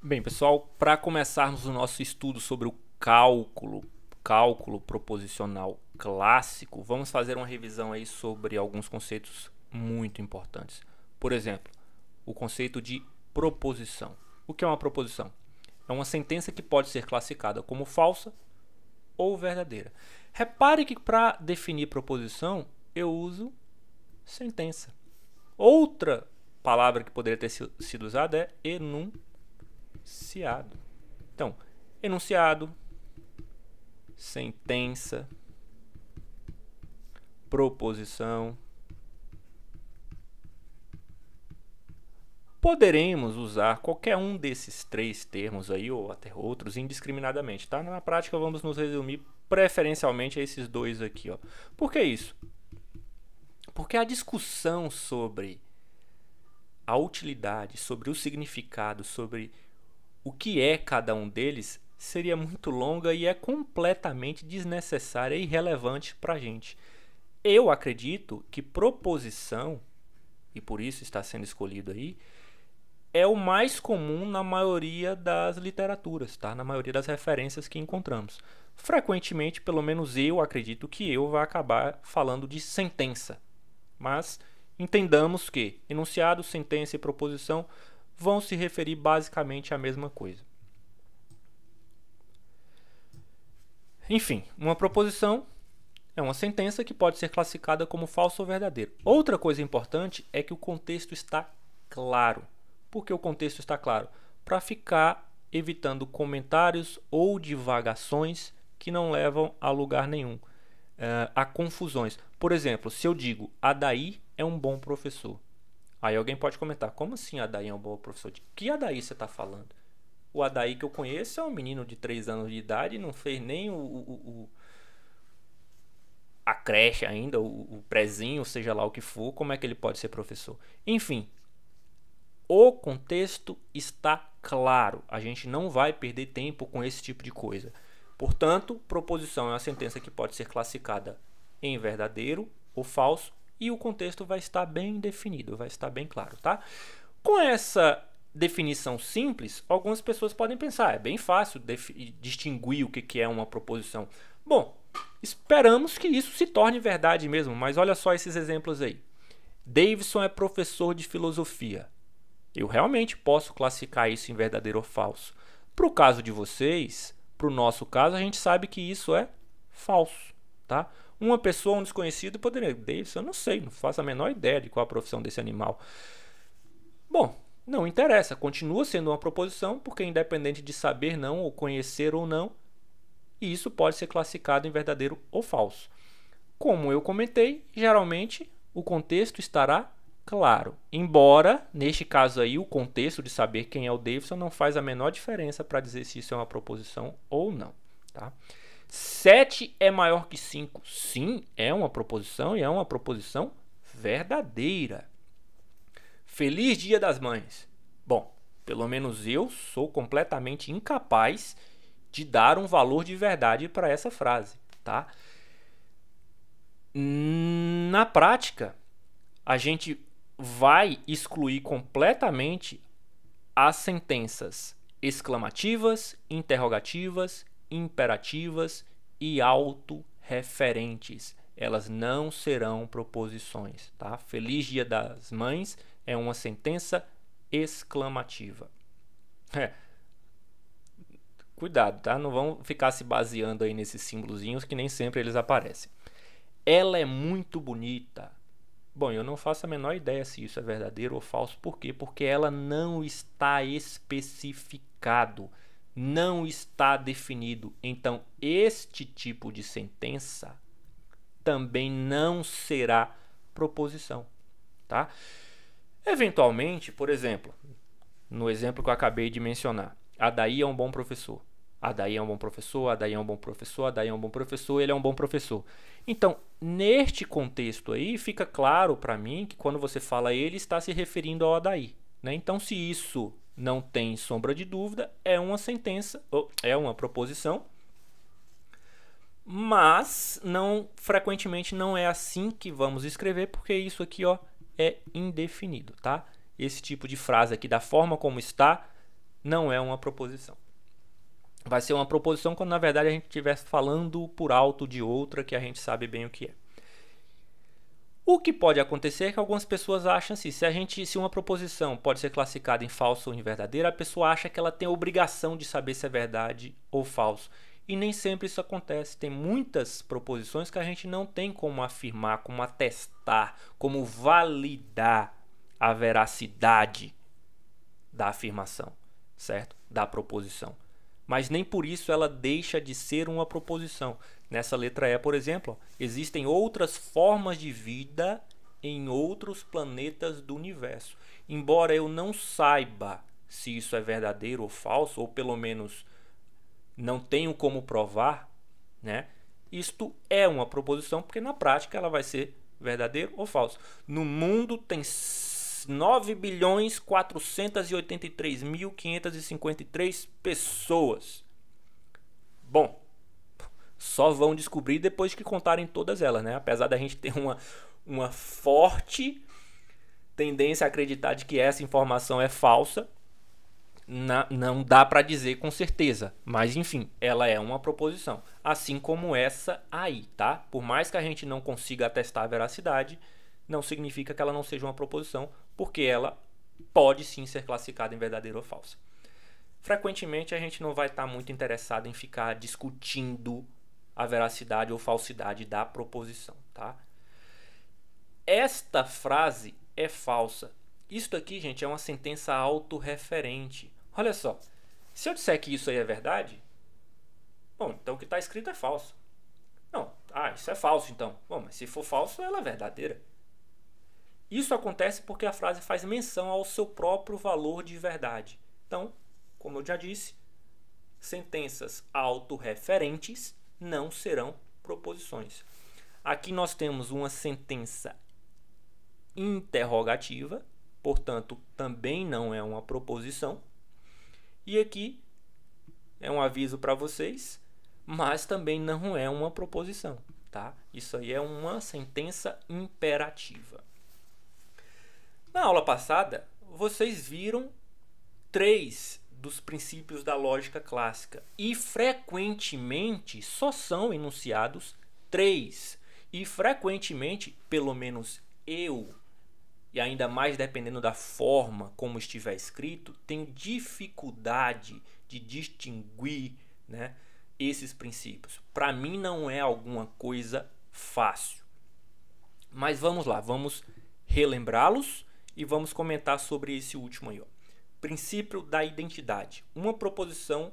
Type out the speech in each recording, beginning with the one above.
Bem, pessoal, para começarmos o nosso estudo sobre o cálculo proposicional clássico, vamos fazer uma revisão aí sobre alguns conceitos muito importantes. Por exemplo, o conceito de proposição. O que é uma proposição? É uma sentença que pode ser classificada como falsa ou verdadeira. Repare que para definir proposição eu uso sentença. Outra palavra que poderia ter sido usada é enunciado. Então, enunciado, sentença, proposição. Poderemos usar qualquer um desses três termos aí, ou até outros, indiscriminadamente, tá? Na prática, vamos nos resumir preferencialmente a esses dois aqui, ó. Por que isso? Porque a discussão sobre a utilidade, sobre o significado, sobre o que é cada um deles seria muito longa e é completamente desnecessária e irrelevante para a gente. Eu acredito que proposição, e por isso está sendo escolhido aí, é o mais comum na maioria das literaturas, tá? Na maioria das referências que encontramos. Frequentemente, pelo menos eu acredito que eu vou acabar falando de sentença. Mas entendamos que enunciado, sentença e proposição vão se referir basicamente à mesma coisa. Enfim, uma proposição é uma sentença que pode ser classificada como falsa ou verdadeira. Outra coisa importante é que o contexto está claro. Por que o contexto está claro? Para ficar evitando comentários ou divagações que não levam a lugar nenhum, a confusões. Por exemplo, se eu digo Adair é um bom professor, aí alguém pode comentar, como assim Adair é um bom professor? De que Adair você está falando? O Adair que eu conheço é um menino de 3 anos de idade e não fez nem a creche ainda, o prezinho, seja lá o que for, como é que ele pode ser professor? Enfim, o contexto está claro, a gente não vai perder tempo com esse tipo de coisa. Portanto, proposição é uma sentença que pode ser classificada em verdadeiro ou falso e o contexto vai estar bem definido, vai estar bem claro, tá? Com essa definição simples, algumas pessoas podem pensar, é bem fácil distinguir o que é uma proposição. Bom, esperamos que isso se torne verdade mesmo, mas olha só esses exemplos aí. Davidson é professor de filosofia. Eu realmente posso classificar isso em verdadeiro ou falso. Para o caso de vocês, para o nosso caso, a gente sabe que isso é falso, tá? Uma pessoa, um desconhecido, poderia... Davidson, eu não sei, não faço a menor ideia de qual a profissão desse animal. Bom, não interessa, continua sendo uma proposição, porque independente de saber não, ou conhecer ou não, isso pode ser classificado em verdadeiro ou falso. Como eu comentei, geralmente o contexto estará claro, embora, neste caso aí, o contexto de saber quem é o Davidson não faz a menor diferença para dizer se isso é uma proposição ou não. Tá? 7 é maior que 5. Sim, é uma proposição e é uma proposição verdadeira. Feliz Dia das Mães. Bom, pelo menos eu sou completamente incapaz de dar um valor de verdade para essa frase. Tá? Na prática, a gente vai excluir completamente as sentenças exclamativas, interrogativas, imperativas e autorreferentes. Elas não serão proposições, tá? Feliz Dia das Mães é uma sentença exclamativa. Cuidado, tá? Não vão ficar se baseando aí nesses símbolozinhos que nem sempre eles aparecem. Ela é muito bonita. Bom, eu não faço a menor ideia se isso é verdadeiro ou falso. Por quê? Porque ela não está especificado, não está definido. Então, este tipo de sentença também não será proposição, tá? Eventualmente, por exemplo, no exemplo que eu acabei de mencionar, Adair é um bom professor. Adair é um bom professor, Adair é um bom professor, Adair é um bom professor, ele é um bom professor. Então, neste contexto aí, fica claro para mim que quando você fala ele, está se referindo ao Adair. Né? Então, se isso não tem sombra de dúvida, é uma sentença, é uma proposição, mas frequentemente não é assim que vamos escrever, porque isso aqui ó, é indefinido. Tá? Esse tipo de frase aqui, da forma como está, não é uma proposição. Vai ser uma proposição quando na verdade a gente estiver falando por alto de outra que a gente sabe bem o que é. O que pode acontecer é que algumas pessoas acham assim, se uma proposição pode ser classificada em falso ou em verdadeira, a pessoa acha que ela tem a obrigação de saber se é verdade ou falso. E nem sempre isso acontece. Tem muitas proposições que a gente não tem como afirmar, como atestar, como validar a veracidade da afirmação, certo? Da proposição. Mas nem por isso ela deixa de ser uma proposição. Nessa letra E, por exemplo, existem outras formas de vida em outros planetas do universo. Embora eu não saiba se isso é verdadeiro ou falso, ou pelo menos não tenho como provar, né? Isto é uma proposição, porque na prática ela vai ser verdadeiro ou falso. No mundo tem 9.483.553 pessoas. Bom, só vão descobrir depois que contarem todas elas, né? Apesar da gente ter uma forte tendência a acreditar de que essa informação é falsa, não dá para dizer com certeza, mas enfim, ela é uma proposição, assim como essa aí, tá? Por mais que a gente não consiga atestar a veracidade, não significa que ela não seja uma proposição, porque ela pode sim ser classificada em verdadeira ou falsa. Frequentemente a gente não vai estar muito interessado em ficar discutindo a veracidade ou falsidade da proposição, tá? Esta frase é falsa. Isto aqui, gente, é uma sentença autorreferente. Olha só, se eu disser que isso aí é verdade, bom, então o que está escrito é falso. Não, isso é falso então. Bom, mas se for falso, ela é verdadeira. Isso acontece porque a frase faz menção ao seu próprio valor de verdade. Então, como eu já disse, sentenças autorreferentes não serão proposições. Aqui nós temos uma sentença interrogativa, portanto, também não é uma proposição. E aqui é um aviso para vocês, mas também não é uma proposição, tá? Isso aí é uma sentença imperativa. Na aula passada, vocês viram 3 dos princípios da lógica clássica e frequentemente só são enunciados 3. E frequentemente, pelo menos eu, e ainda mais dependendo da forma como estiver escrito, tenho dificuldade de distinguir, né, esses princípios. Para mim não é alguma coisa fácil. Mas vamos lá, vamos relembrá-los e vamos comentar sobre esse último aí, ó. Princípio da identidade. Uma proposição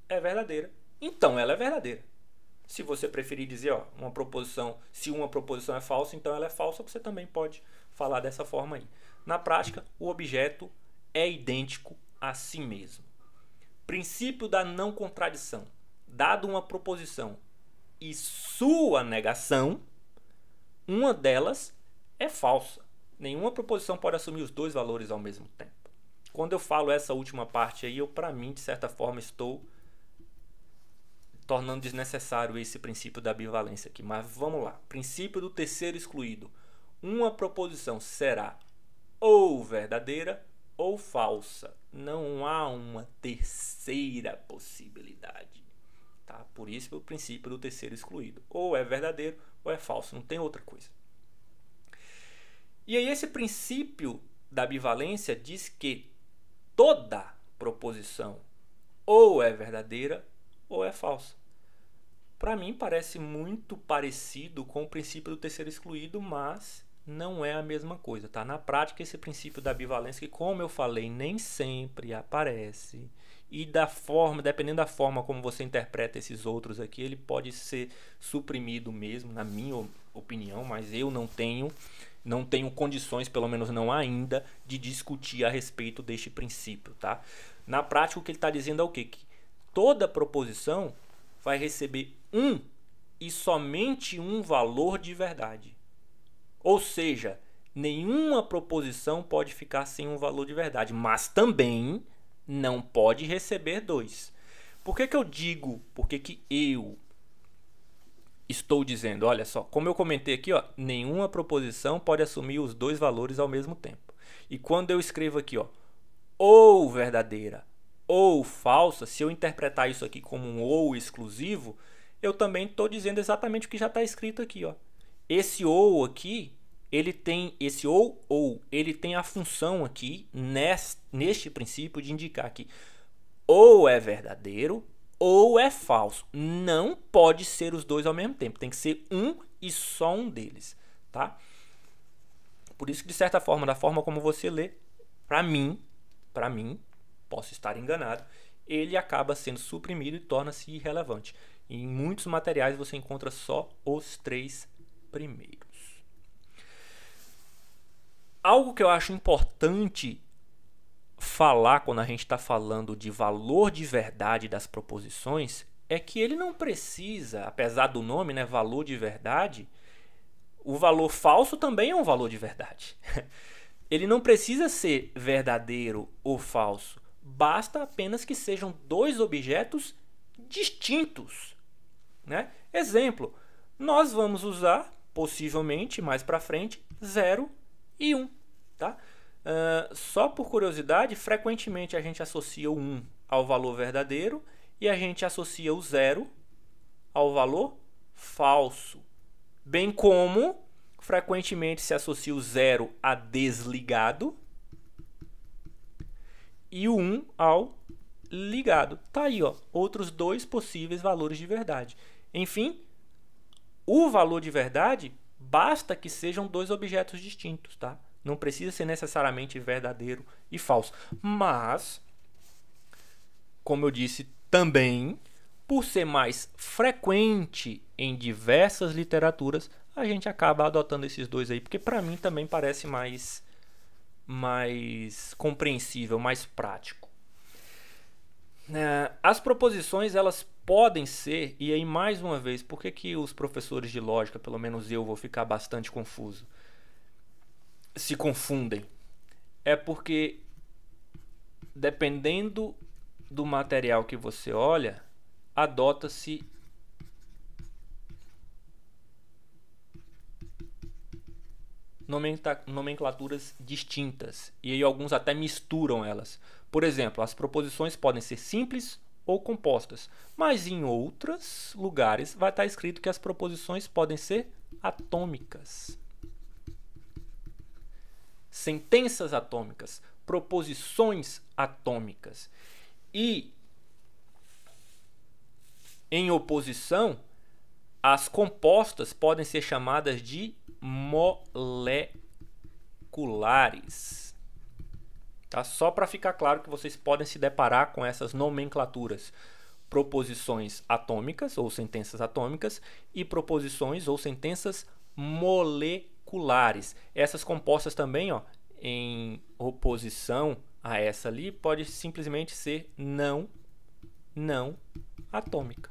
é verdadeira, então ela é verdadeira. Se você preferir dizer, ó, se uma proposição é falsa, então ela é falsa, você também pode falar dessa forma aí. Na prática, o objeto é idêntico a si mesmo. Princípio da não contradição. Dado uma proposição e sua negação, uma delas é falsa. Nenhuma proposição pode assumir os dois valores ao mesmo tempo. Quando eu falo essa última parte aí, para mim, de certa forma, estou tornando desnecessário esse princípio da bivalência aqui. Mas vamos lá. Princípio do terceiro excluído. Uma proposição será ou verdadeira ou falsa. Não há uma terceira possibilidade. Tá? Por isso o princípio do terceiro excluído. Ou é verdadeiro ou é falso. Não tem outra coisa. E aí esse princípio da bivalência diz que toda proposição ou é verdadeira ou é falsa. Para mim parece muito parecido com o princípio do terceiro excluído, mas não é a mesma coisa, tá? Na prática, esse princípio da bivalência, que como eu falei, nem sempre aparece, e dependendo da forma como você interpreta esses outros aqui, ele pode ser suprimido mesmo, na minha opinião, mas eu não tenho condições, pelo menos não ainda, de discutir a respeito deste princípio, tá? Na prática, o que ele está dizendo é o quê? Que toda proposição vai receber um e somente um valor de verdade. Ou seja, nenhuma proposição pode ficar sem um valor de verdade, mas também não pode receber 2. Por que eu digo? Por que eu estou dizendo? Olha só, como eu comentei aqui, ó, nenhuma proposição pode assumir os dois valores ao mesmo tempo. E quando eu escrevo aqui, ó, ou verdadeira ou falsa, se eu interpretar isso aqui como um ou exclusivo, eu também estou dizendo exatamente o que já está escrito aqui, ó. Esse ou aqui, ele tem esse ou, ele tem a função aqui neste princípio de indicar que ou é verdadeiro ou é falso. Não pode ser os dois ao mesmo tempo. Tem que ser um e só um deles, tá? Por isso que, de certa forma, da forma como você lê, para mim, posso estar enganado, ele acaba sendo suprimido e torna-se irrelevante. Em muitos materiais você encontra só os 3 primeiros. Algo que eu acho importante falar quando a gente está falando de valor de verdade das proposições é que ele não precisa, apesar do nome, né, valor de verdade, o valor falso também é um valor de verdade. Ele não precisa ser verdadeiro ou falso. Basta apenas que sejam 2 objetos distintos, né? Exemplo, nós vamos usar, possivelmente, mais para frente, 0 e 1. Tá? Só por curiosidade, frequentemente a gente associa o 1 ao valor verdadeiro e a gente associa o 0 ao valor falso. Bem como frequentemente se associa o 0 a desligado e o 1 ao ligado. Tá aí, ó, outros 2 possíveis valores de verdade. Enfim, o valor de verdade basta que sejam 2 objetos distintos, tá? Não precisa ser necessariamente verdadeiro e falso. Mas, como eu disse também, por ser mais frequente em diversas literaturas, a gente acaba adotando esses 2 aí, porque para mim também parece mais compreensível, mais prático. As proposições, elas podem ser, e aí mais uma vez, por que os professores de lógica, pelo menos eu, vou ficar bastante confuso, se confundem? É porque, dependendo do material que você olha, adota-se nomenclaturas distintas, e aí alguns até misturam elas. Por exemplo, as proposições podem ser simples ou compostas, mas em outros lugares vai estar escrito que as proposições podem ser atômicas. Sentenças atômicas, proposições atômicas. E, em oposição, as compostas podem ser chamadas de moleculares. Tá? Só para ficar claro que vocês podem se deparar com essas nomenclaturas: proposições atômicas ou sentenças atômicas e proposições ou sentenças moleculares. Essas compostas também, ó, em oposição a essa ali, pode simplesmente ser não atômica.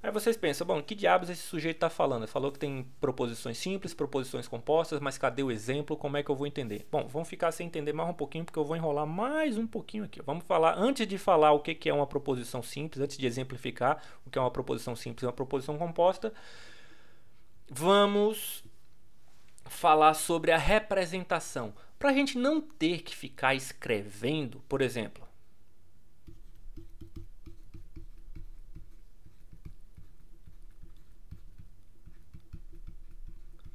Aí vocês pensam, bom, que diabos esse sujeito está falando? Ele falou que tem proposições simples, proposições compostas, mas cadê o exemplo? Como é que eu vou entender? Bom, vamos ficar sem entender mais um pouquinho, porque eu vou enrolar mais um pouquinho aqui. Vamos falar, antes de falar o que é uma proposição simples, antes de exemplificar o que é uma proposição simples e uma proposição composta, vamos falar sobre a representação. Para a gente não ter que ficar escrevendo, por exemplo,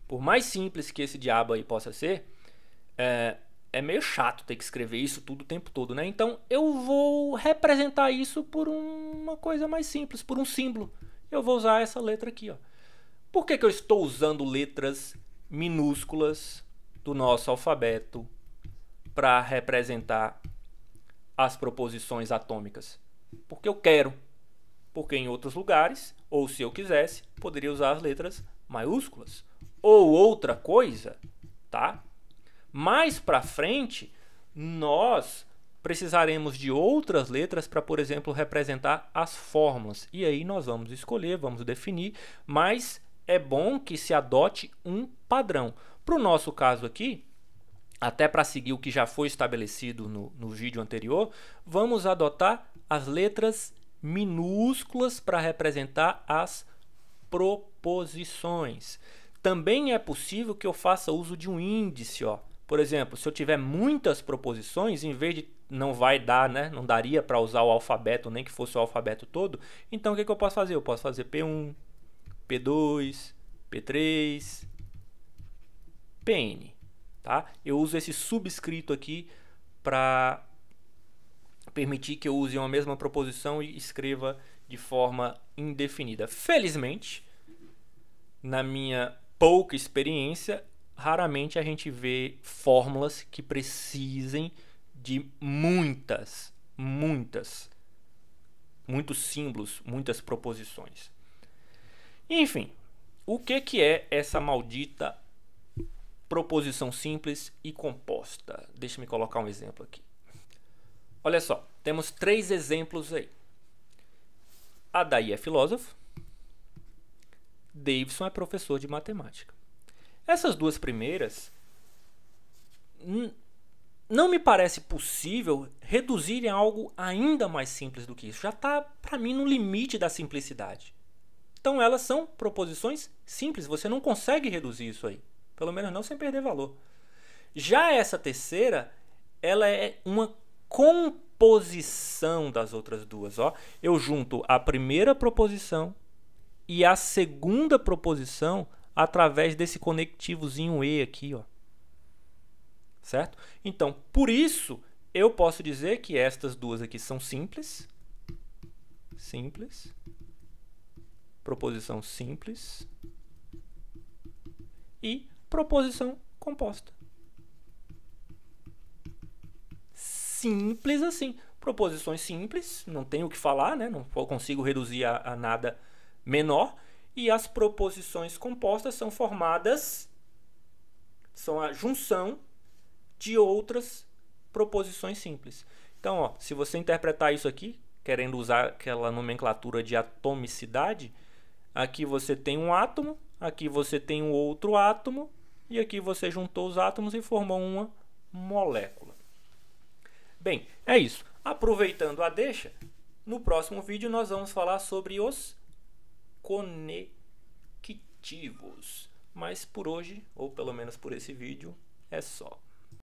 por mais simples que esse diabo aí possa ser, é meio chato ter que escrever isso tudo o tempo todo, né? Então eu vou representar isso por uma coisa mais simples, por um símbolo. Eu vou usar essa letra aqui, ó. Por que eu estou usando letras minúsculas do nosso alfabeto para representar as proposições atômicas? Porque eu quero. Porque em outros lugares, ou se eu quisesse, poderia usar as letras maiúsculas. Ou outra coisa, tá? Mais para frente, nós precisaremos de outras letras para, por exemplo, representar as fórmulas. E aí nós vamos escolher, vamos definir, mas é bom que se adote um padrão. Para o nosso caso aqui, até para seguir o que já foi estabelecido no vídeo anterior, vamos adotar as letras minúsculas para representar as proposições. Também é possível que eu faça uso de um índice, ó, Por exemplo, se eu tiver muitas proposições, em vez de não vai dar, né? Não daria para usar o alfabeto, nem que fosse o alfabeto todo. Então o que eu posso fazer? Eu posso fazer P1, P2, P3, PN, tá? Eu uso esse subscrito aqui para permitir que eu use uma mesma proposição e escreva de forma indefinida. Felizmente, na minha pouca experiência, raramente a gente vê fórmulas que precisem de muitos símbolos, muitas proposições. Enfim, o que é essa maldita proposição simples e composta? Deixa eu colocar um exemplo aqui. Olha só, temos 3 exemplos aí. Adair é filósofo, Davidson é professor de matemática. Essas duas primeiras, não me parece possível reduzirem a algo ainda mais simples do que isso. Já está, para mim, no limite da simplicidade. Então, elas são proposições simples. Você não consegue reduzir isso aí. Pelo menos não sem perder valor. Já essa terceira, ela é uma composição das outras duas. Ó. Eu junto a primeira proposição e a segunda proposição através desse conectivozinho E aqui, ó. Certo? Então, por isso, eu posso dizer que estas duas aqui são simples. Simples. Proposição simples. E proposição composta. Simples assim. Proposições simples, não tenho o que falar, né? Não consigo reduzir a nada menor. E as proposições compostas são formadas, são a junção de outras proposições simples. Então, ó, se você interpretar isso aqui, querendo usar aquela nomenclatura de atomicidade, aqui você tem um átomo, aqui você tem um outro átomo, e aqui você juntou os átomos e formou uma molécula. Bem, é isso. Aproveitando a deixa, no próximo vídeo nós vamos falar sobre os conectivos. Mas por hoje, ou pelo menos por esse vídeo, é só.